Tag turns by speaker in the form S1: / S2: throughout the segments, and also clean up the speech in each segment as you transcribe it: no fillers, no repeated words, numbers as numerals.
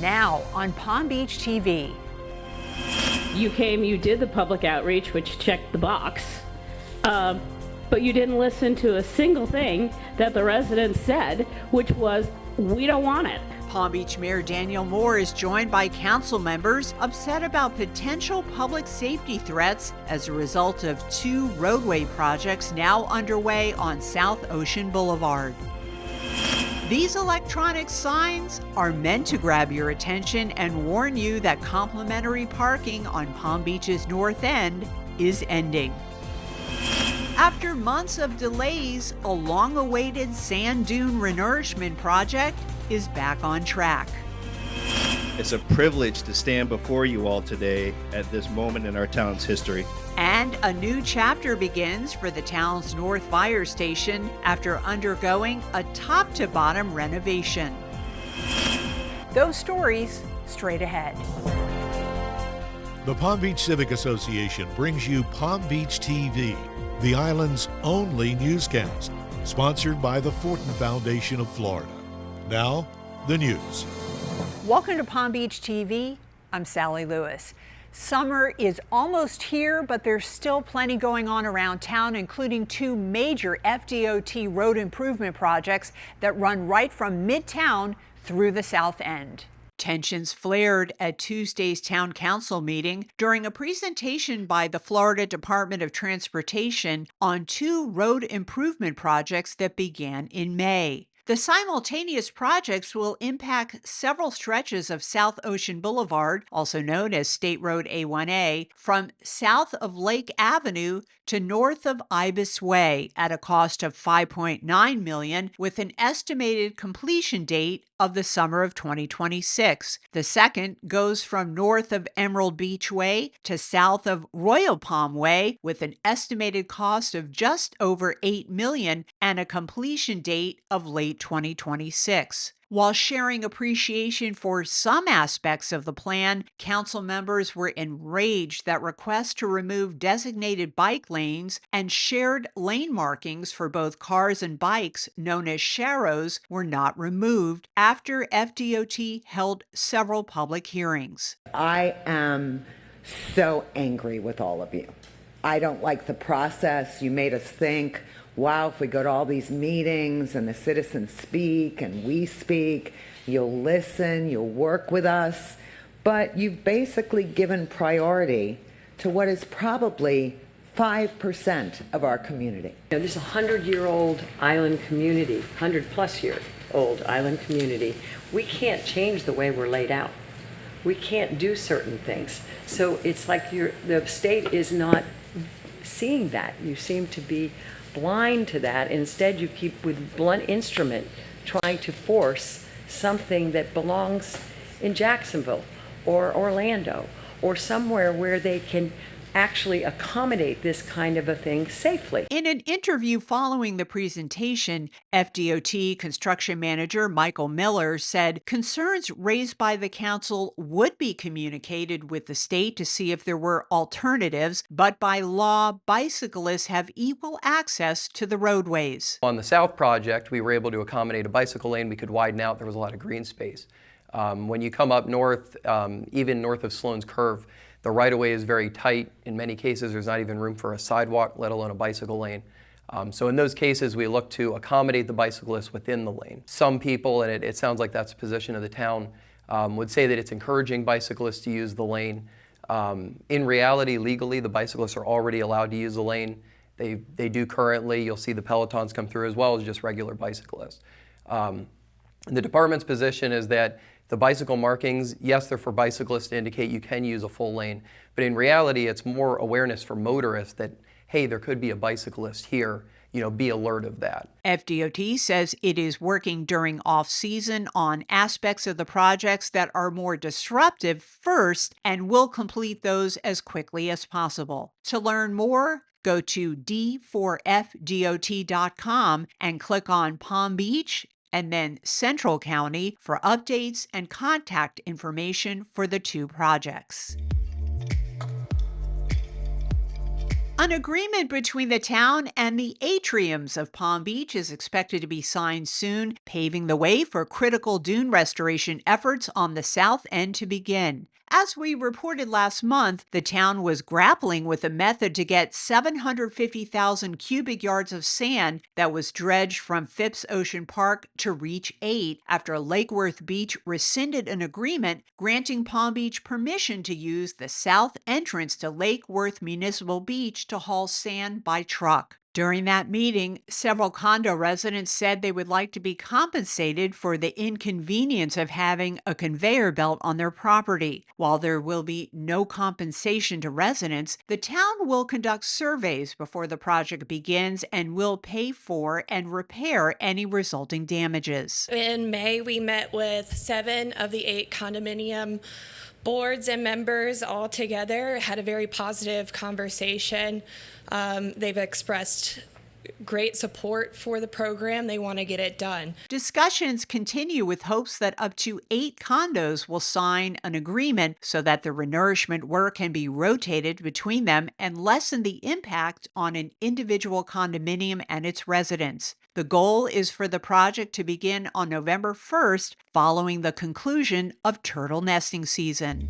S1: now on Palm Beach TV.
S2: You came, you did the public outreach, which checked the box, but you didn't listen to a single thing that the residents said, which was, we don't want it.
S1: Palm Beach Mayor Daniel Moore is joined by council members upset about potential public safety threats as a result of 2 roadway projects now underway on South Ocean Boulevard. These electronic signs are meant to grab your attention and warn you that complimentary parking on Palm Beach's north end is ending. After months of delays, a long-awaited sand dune renourishment project is back on track.
S3: It's a privilege to stand before you all today at this moment in our town's history.
S1: And a new chapter begins for the town's North Fire Station after undergoing a top-to-bottom renovation. Those stories straight ahead.
S4: The Palm Beach Civic Association brings you Palm Beach TV, the island's only newscast, sponsored by the Fortin Foundation of Florida. Now, the news.
S1: Welcome to Palm Beach TV. I'm Sally Lewis. Summer is almost here, but there's still plenty going on around town, including 2 major FDOT road improvement projects that run right from Midtown through the South End. Tensions flared at Tuesday's town council meeting during a presentation by the Florida Department of Transportation on 2 road improvement projects that began in May. The simultaneous projects will impact several stretches of South Ocean Boulevard, also known as State Road A1A, from south of Lake Avenue to north of Ibis Way at a cost of $5.9 million, with an estimated completion date of the summer of 2026. The second goes from north of Emerald Beach Way to south of Royal Palm Way, with an estimated cost of just over $8 million and a completion date of late 2026. While sharing appreciation for some aspects of the plan, council members were enraged that requests to remove designated bike lanes and shared lane markings for both cars and bikes, known as sharrows, were not removed after FDOT held several public hearings.
S5: I am so angry with all of you. I don't like the process. You made us think, wow, if we go to all these meetings and the citizens speak and we speak, you'll listen, you'll work with us. But you've basically given priority to what is probably 5% of our community.
S6: This is a 100-year-old island community, 100-plus-year-old island community. We can't change the way we're laid out. We can't do certain things. So it's like the state is not seeing that. You seem to be blind to that. Instead, you keep with blunt instrument trying to force something that belongs in Jacksonville or Orlando or somewhere where they can actually accommodate this kind of a thing safely.
S1: In an interview following the presentation, FDOT construction manager Michael Miller said concerns raised by the council would be communicated with the state to see if there were alternatives, but by law, bicyclists have equal access to the roadways.
S7: On the South project, we were able to accommodate a bicycle lane. We could widen out. There was a lot of green space. When you come up north, even north of Sloan's Curve, the right-of-way is very tight. In many cases, there's not even room for a sidewalk, let alone a bicycle lane. So in those cases, we look to accommodate the bicyclists within the lane. Some people, and it sounds like that's the position of the town, would say that it's encouraging bicyclists to use the lane. In reality, legally, the bicyclists are already allowed to use the lane. They do currently. You'll see the pelotons come through as well as just regular bicyclists. The department's position is that the bicycle markings, yes, they're for bicyclists to indicate you can use a full lane, but in reality, it's more awareness for motorists that, hey, there could be a bicyclist here, be alert of that.
S1: FDOT says it is working during off-season on aspects of the projects that are more disruptive first and will complete those as quickly as possible. To learn more, go to d4fdot.com and click on Palm Beach and then Central County for updates and contact information for the 2 projects. An agreement between the town and the atriums of Palm Beach is expected to be signed soon, paving the way for critical dune restoration efforts on the south end to begin. As we reported last month, the town was grappling with a method to get 750,000 cubic yards of sand that was dredged from Phipps Ocean Park to reach 8 after Lake Worth Beach rescinded an agreement granting Palm Beach permission to use the south entrance to Lake Worth Municipal Beach to haul sand by truck. During that meeting, several condo residents said they would like to be compensated for the inconvenience of having a conveyor belt on their property. While there will be no compensation to residents, the town will conduct surveys before the project begins and will pay for and repair any resulting damages.
S8: In May, we met with 7 of the 8 condominium boards and members all together, had a very positive conversation. They've expressed great support for the program. They want to get it done.
S1: Discussions continue with hopes that up to 8 condos will sign an agreement so that the renourishment work can be rotated between them and lessen the impact on an individual condominium and its residents. The goal is for the project to begin on November 1st, following the conclusion of turtle nesting season.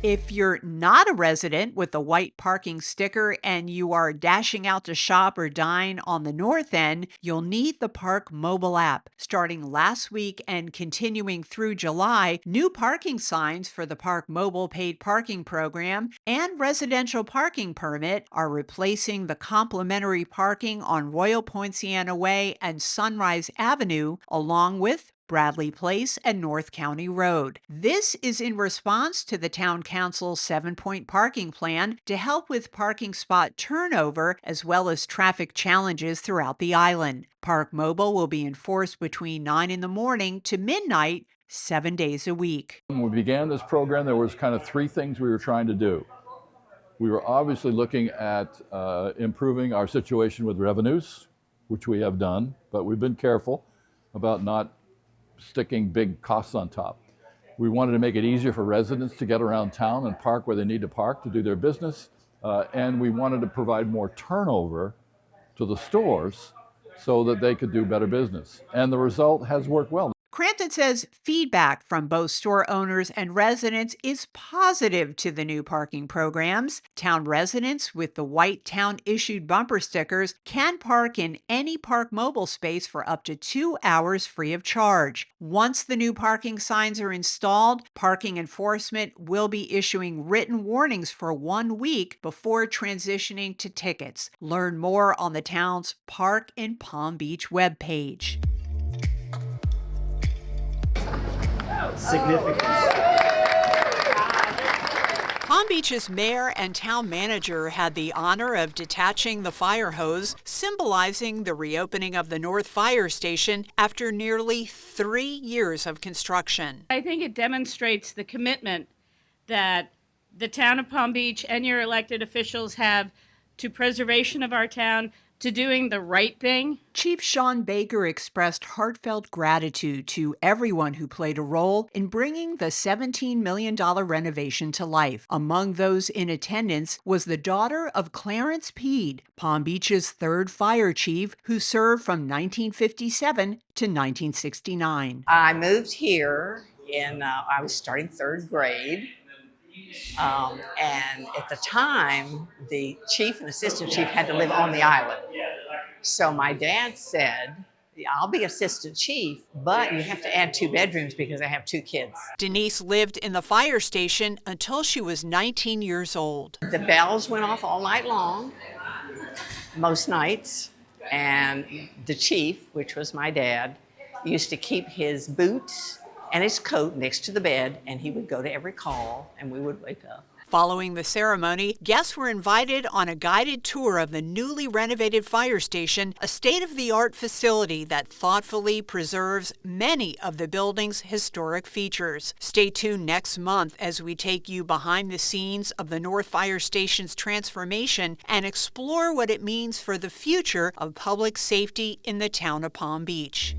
S1: If you're not a resident with the white parking sticker and you are dashing out to shop or dine on the north end, you'll need the Park mobile app. Starting last week and continuing through July, new parking signs for the Park mobile paid parking program and residential parking permit are replacing the complimentary parking on Royal Poinciana Way and Sunrise Avenue, along with Bradley Place and North County Road. This is in response to the Town Council's 7-point parking plan to help with parking spot turnover as well as traffic challenges throughout the island. Park Mobile will be enforced between 9 in the morning to midnight, 7 days a week.
S9: When we began this program, there was kind of 3 things we were trying to do. We were obviously looking at improving our situation with revenues, which we have done, but we've been careful about not sticking big costs on top. We wanted to make it easier for residents to get around town and park where they need to park to do their business, and we wanted to provide more turnover to the stores so that they could do better business. And the result has worked well.
S1: Crampton says feedback from both store owners and residents is positive to the new parking programs. Town residents with the white town-issued bumper stickers can park in any Park mobile space for up to 2 hours free of charge. Once the new parking signs are installed, parking enforcement will be issuing written warnings for 1 week before transitioning to tickets. Learn more on the town's Park in Palm Beach webpage. Palm Beach's mayor and town manager had the honor of detaching the fire hose, symbolizing the reopening of the North Fire Station after nearly 3 years of construction.
S2: I think it demonstrates the commitment that the town of Palm Beach and your elected officials have to preservation of our town, to doing the right thing.
S1: Chief Sean Baker expressed heartfelt gratitude to everyone who played a role in bringing the $17 million renovation to life. Among those in attendance was the daughter of Clarence Peed, Palm Beach's 3rd fire chief, who served from 1957 to 1969.
S10: I moved here I was starting 3rd grade. And at the time, the chief and assistant chief had to live on the island. So my dad said, I'll be assistant chief, but you have to add 2 bedrooms because I have 2 kids.
S1: Denise lived in the fire station until she was 19 years old.
S10: The bells went off all night long, most nights, and the chief, which was my dad, used to keep his boots and his coat next to the bed, and he would go to every call, and we would wake up.
S1: Following the ceremony, guests were invited on a guided tour of the newly renovated fire station, a state-of-the-art facility that thoughtfully preserves many of the building's historic features. Stay tuned next month as we take you behind the scenes of the North Fire Station's transformation and explore what it means for the future of public safety in the town of Palm Beach.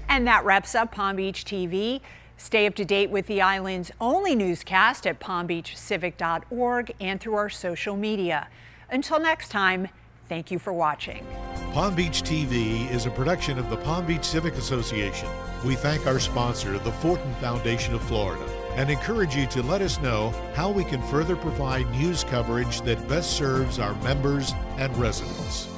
S1: And that wraps up Palm Beach TV. Stay up to date with the island's only newscast at palmbeachcivic.org and through our social media. Until next time, thank you for watching.
S4: Palm Beach TV is a production of the Palm Beach Civic Association. We thank our sponsor, the Fortin Foundation of Florida, and encourage you to let us know how we can further provide news coverage that best serves our members and residents.